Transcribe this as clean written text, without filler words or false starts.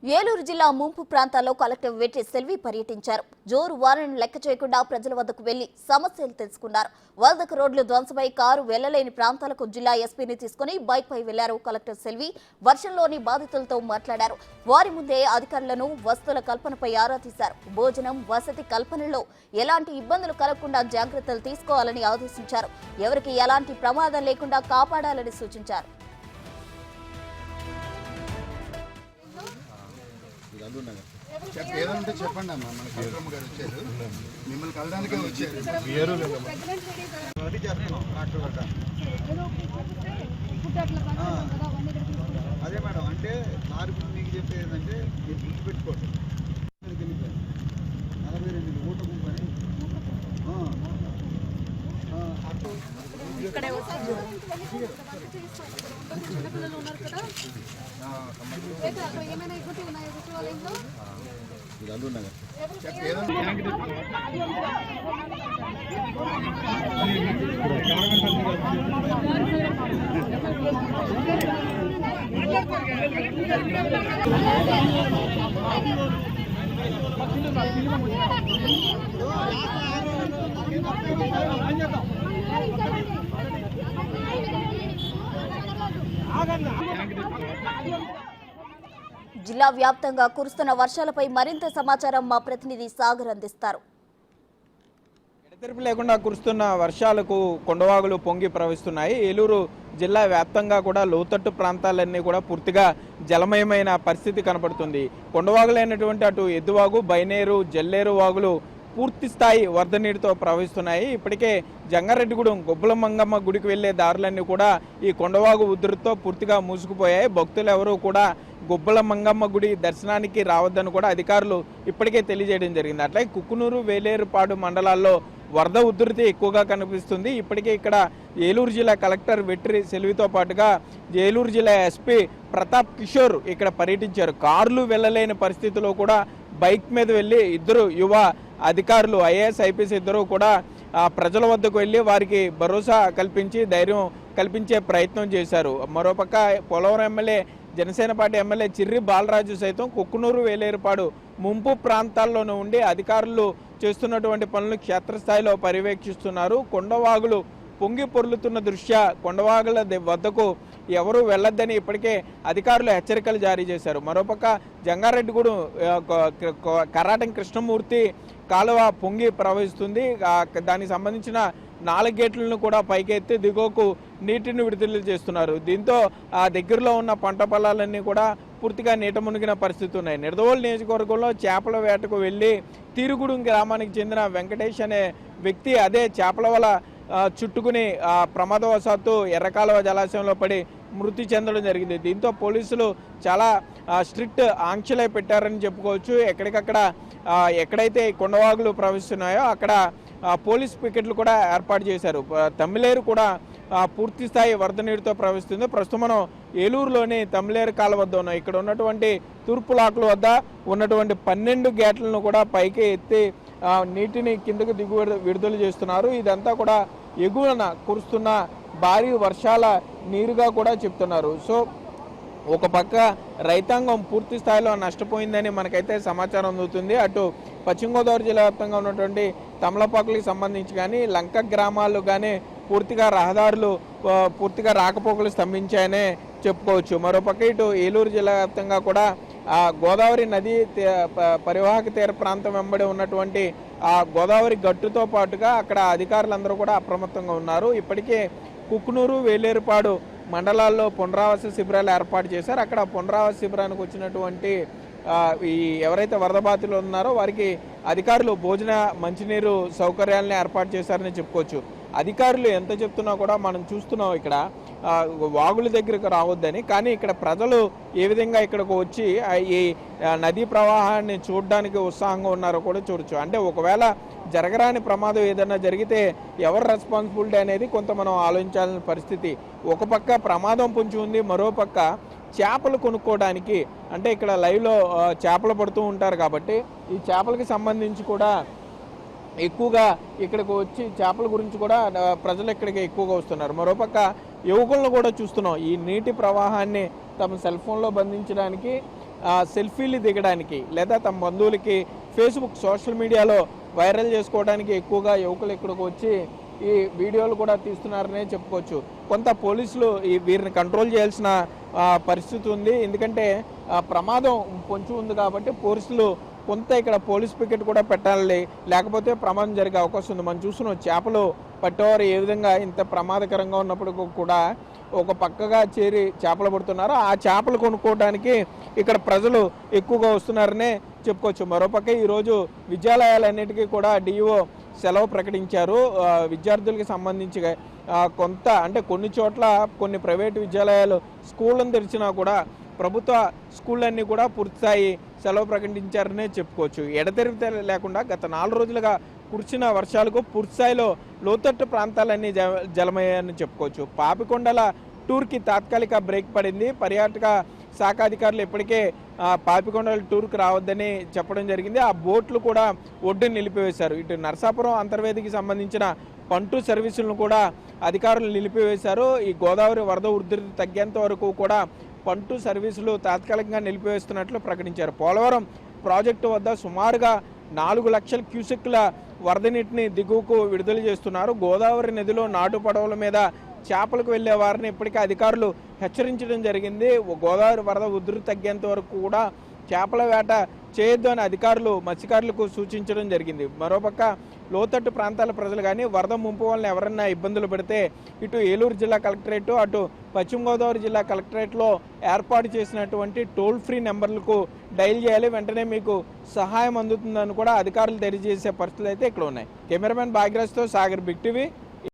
ఏలూరు జిల్లా ముంపు ప్రాంతాల్లో కలెక్టర్ వెట్టి సెల్వి పర్యటించారు. జోరు వారిని లెక్క చేయకుండా ప్రజల వద్దకు వెళ్లి సమస్యలు తెలుసుకున్నారు. వరదకు రోడ్లు ధ్వంసమై కారు వెళ్లలేని ప్రాంతాలకు జిల్లా ఎస్పీని తీసుకుని బైక్ పై వెళ్లారు కలెక్టర్ సెల్వి. వర్షంలోని బాధితులతో మాట్లాడారు. వారి ముందే అధికారులను వస్తువుల కల్పనపై ఆరా తీశారు. భోజనం, వసతి కల్పనలో ఎలాంటి ఇబ్బందులు కలగకుండా జాగ్రత్తలు తీసుకోవాలని ఆదేశించారు. ఎవరికి ఎలాంటి ప్రమాదం లేకుండా కాపాడాలని సూచించారు. ఏదంటే చెప్పండి అమ్మా, మన కలెక్టర్ గారు వచ్చారు, మిమ్మల్ని కలడానికే వచ్చారు. అదే మేడం, అంటే లారీ మీకు చెప్పేది ఏంటంటే మీరు గుర్తుపెట్టుకోండి, 42 ఓటు గుంపని జిల్లా వ్యాప్తంగా కురుస్తున్న వర్షాలపై మరింత సమాచారం మా ప్రతినిధి సాగర్ అందిస్తారు. ఎడతెరిపి లేకుండా కురుస్తున్న వర్షాలకు కొండవాగులు పొంగి ప్రవహిస్తున్నాయి. ఏలూరు జిల్లా వ్యాప్తంగా కూడా లోతట్టు ప్రాంతాలన్నీ కూడా పూర్తిగా జలమయమైన పరిస్థితి కనబడుతుంది. కొండవాగులైనటువంటి అటు ఎద్దువాగు, బైనేరు, జల్లేరు వాగులు పూర్తి స్థాయి వరద నీటితో ప్రవహిస్తున్నాయి. ఇప్పటికే జంగారెడ్డిగూడెం గొబ్బల మంగమ్మ గుడికి వెళ్లే దారులన్నీ కూడా ఈ కొండవాగు ఉధృతితో పూర్తిగా మూసుకుపోయాయి. భక్తులు ఎవరూ కూడా గొబ్బల మంగమ్మ గుడి దర్శనానికి రావద్దని కూడా అధికారులు ఇప్పటికే తెలియజేయడం జరిగింది. అట్లాగే కుక్కునూరు, వేలేరుపాడు మండలాల్లో వరద ఉధృతి ఎక్కువగా కనిపిస్తుంది. ఇప్పటికే ఇక్కడ ఏలూరు జిల్లా కలెక్టర్ వెట్టి సెల్వితో పాటుగా ఏలూరు జిల్లా ఎస్పీ ప్రతాప్ కిషోర్ ఇక్కడ పర్యటించారు. కార్లు వెళ్లలేని పరిస్థితిలో కూడా బైక్ మీద వెళ్లి ఇద్దరు యువ అధికారులు, ఐఏఎస్, ఐపీఎస్ ఇద్దరు కూడా ప్రజల వద్దకు వెళ్ళి వారికి భరోసా కల్పించి ధైర్యం కల్పించే ప్రయత్నం చేశారు. మరోపక్క Polavaram MLA, Janasena party MLA Chirri Balaraju సైతం కుక్కునూరు, వేలేరుపాడు ముంపు ప్రాంతాల్లోనూ ఉండి అధికారులు చేస్తున్నటువంటి పనులు క్షేత్రస్థాయిలో పర్యవేక్షిస్తున్నారు. కొండవాగులు పొంగి పొర్లుతున్న దృష్ట్యా కొండవాగుల వద్దకు ఎవరూ వెళ్లొద్దని ఇప్పటికే అధికారులు హెచ్చరికలు జారీ చేశారు. మరోపక్క జంగారెడ్డిగూడెం కరాటం కృష్ణమూర్తి కాలువ పొంగి ప్రవహిస్తుంది. దానికి సంబంధించిన 4 గేట్లను కూడా పైకెత్తి దిగువకు నీటిని విడుదల చేస్తున్నారు. దీంతో ఆ దగ్గరలో ఉన్న పంట పొలాలన్నీ కూడా పూర్తిగా నీట మునిగిన పరిస్థితి ఉన్నాయి. నిడదవోలు నియోజకవర్గంలో చేపల వేటకు వెళ్లి తీరుగుడుం గ్రామానికి చెందిన వెంకటేష్ అనే వ్యక్తి అదే చేపల వల చుట్టుకుని ప్రమాదవశాత్తు ఎర్రకాలువ జలాశయంలో పడి మృతి చెందడం జరిగింది. దీంతో పోలీసులు చాలా స్ట్రిక్ట్ ఆంక్షలే పెట్టారని చెప్పుకోవచ్చు. ఎక్కడికక్కడ ఎక్కడైతే కొండవాగులు ప్రవహిస్తున్నాయో అక్కడ పోలీస్ పికెట్లు కూడా ఏర్పాటు చేశారు. తమ్మిలేరు కూడా పూర్తి స్థాయి వరద నీటితో ప్రవహిస్తుంది. ప్రస్తుతం మనం ఏలూరులోని తమ్మిలేరు కాలువ వద్ద ఉన్నాం. ఇక్కడ ఉన్నటువంటి తూర్పు లాకుల వద్ద ఉన్నటువంటి 12 గేట్లను కూడా పైకి ఎత్తి నీటిని కిందకు విడుదల చేస్తున్నారు. ఇదంతా కూడా ఎగువన కురుస్తున్న భారీ వర్షాల నీరుగా కూడా చెప్తున్నారు. సో ఒక పక్క రైతాంగం పూర్తి స్థాయిలో నష్టపోయిందని మనకైతే సమాచారం అందుతుంది. అటు పశ్చిమ గోదావరి జిల్లా వ్యాప్తంగా ఉన్నటువంటి తమలపాకులకు సంబంధించి కానీ, లంక గ్రామాలు కానీ పూర్తిగా రహదారులు పూర్తిగా రాకపోకలు స్తంభించాయనే చెప్పుకోవచ్చు. మరోపక్క ఇటు ఏలూరు జిల్లా వ్యాప్తంగా కూడా గోదావరి నది పరివాహక తీర ప్రాంతం వెంబడి ఉన్నటువంటి ఆ గోదావరి గట్టుతో పాటుగా అక్కడ అధికారులందరూ కూడా అప్రమత్తంగా ఉన్నారు. ఇప్పటికే కుక్కునూరు, వేలేరుపాడు మండలాల్లో పునరావాస శిబిరాలు ఏర్పాటు చేశారు. అక్కడ పునరావాస శిబిరానికి వచ్చినటువంటి ఈ ఎవరైతే వరద బాధితులు ఉన్నారో వారికి అధికారులు భోజన, మంచినీరు సౌకర్యాలను ఏర్పాటు చేశారని చెప్పుకోవచ్చు. అధికారులు ఎంత చెప్తున్నా కూడా మనం చూస్తున్నాం ఇక్కడ వాగుల దగ్గరకు రావద్దని. కానీ ఇక్కడ ప్రజలు ఏ విధంగా ఇక్కడికి వచ్చి ఈ నదీ ప్రవాహాన్ని చూడడానికి ఉత్సాహంగా ఉన్నారో కూడా చూడొచ్చు. అంటే ఒకవేళ జరగరాని ప్రమాదం ఏదైనా జరిగితే ఎవరు రెస్పాన్సిబిలిటీ అనేది కొంత మనం ఆలోచించాల్సిన పరిస్థితి. ఒక పక్క ప్రమాదం పొంచి ఉంది, మరోపక్క చేపలు కొనుక్కోవడానికి, అంటే ఇక్కడ లైవ్లో చేపలు పడుతూ ఉంటారు కాబట్టి ఈ చేపలకి సంబంధించి కూడా ఎక్కువగా ఇక్కడికి వచ్చి చేపల గురించి కూడా ప్రజలు ఇక్కడికి ఎక్కువగా వస్తున్నారు. మరోపక్క యువకులను కూడా చూస్తున్నాం. ఈ నీటి ప్రవాహాన్ని తమ సెల్ ఫోన్లో బంధించడానికి సెల్ఫీలు దిగడానికి లేదా తమ బంధువులకి ఫేస్బుక్ సోషల్ మీడియాలో వైరల్ చేసుకోవడానికి ఎక్కువగా యువకులు ఇక్కడికి వచ్చి ఈ వీడియోలు కూడా తీస్తున్నారనే చెప్పుకోవచ్చు. కొంత పోలీసులు వీరిని కంట్రోల్ చేయాల్సిన పరిస్థితి ఉంది. ఎందుకంటే ప్రమాదం పొంచి ఉంది కాబట్టి పోలీసులు కొంత ఇక్కడ పోలీస్ పికెట్ కూడా పెట్టాలి, లేకపోతే ప్రమాదం జరిగే అవకాశం ఉంది. మనం చూస్తున్నాం చేపలు పట్టేవారు ఏ విధంగా ఇంత ప్రమాదకరంగా ఉన్నప్పుడు కూడా ఒక పక్కగా చేరి చేపలు పడుతున్నారు. ఆ చేపలు కొనుక్కోవడానికి ఇక్కడ ప్రజలు ఎక్కువగా వస్తున్నారనే చెప్పుకోవచ్చు. మరోపక్క ఈరోజు విద్యాలయాలన్నిటికీ కూడా డిఈఓ సెలవు ప్రకటించారు. విద్యార్థులకి సంబంధించి కొంత అంటే కొన్ని చోట్ల కొన్ని ప్రైవేటు విద్యాలయాలు స్కూళ్ళను తెరిచినా కూడా ప్రభుత్వ స్కూళ్ళన్నీ కూడా పూర్తిస్థాయి సెలవు ప్రకటించారనే చెప్పుకోవచ్చు. ఎడతెరిపి లేకుండా గత 4 రోజులుగా కురిసిన వర్షాలకు పూర్తిస్థాయిలో లోతట్టు ప్రాంతాలన్నీ జలమయ్యాయని చెప్పుకోవచ్చు. పాపికొండల టూర్కి తాత్కాలిక బ్రేక్ పడింది. పర్యాటక శాఖ అధికారులు ఇప్పటికే పాపికొండల టూర్కి రావద్దని చెప్పడం జరిగింది. ఆ బోట్లు కూడా ఒడ్డును నిలిపివేశారు. ఇటు నరసాపురం అంతర్వేదికి సంబంధించిన పంటు సర్వీసులను కూడా అధికారులు నిలిపివేశారు. ఈ గోదావరి వరద ఉధృతి తగ్గేంత వరకు కూడా పంటు సర్వీసులు తాత్కాలికంగా నిలిపివేస్తున్నట్లు ప్రకటించారు. పోలవరం ప్రాజెక్టు వద్ద సుమారుగా 4 లక్షల క్యూసెక్కుల వరద నీటిని దిగువకు విడుదల చేస్తున్నారు. గోదావరి నదిలో నాటు పడవల మీద చేపలకు వెళ్లే వారిని ఇప్పటికే అధికారులు హెచ్చరించడం జరిగింది. గోదావరి వరద ఉధృతి తగ్గేంత వరకు కూడా చేపల వేట చేయొద్దు అని అధికారులు మత్స్యకారులకు సూచించడం జరిగింది. మరోపక్క లోతట్టు ప్రాంతాల ప్రజలు కానీ వరద ముంపు వలన ఎవరన్నా ఇబ్బందులు పడితే ఇటు ఏలూరు జిల్లా కలెక్టరేట్ అటు పశ్చిమ గోదావరి జిల్లా కలెక్టరేట్లో ఏర్పాటు చేసినటువంటి టోల్ ఫ్రీ నెంబర్లకు డైల్ చేయాలి, వెంటనే మీకు సహాయం అందుతుందని కూడా అధికారులు తెలియజేసే పరిస్థితులు అయితే ఇక్కడ ఉన్నాయి. కెమెరామెన్ భాగ్యరాజ్తో సాగర్, బిగ్ టీవీ.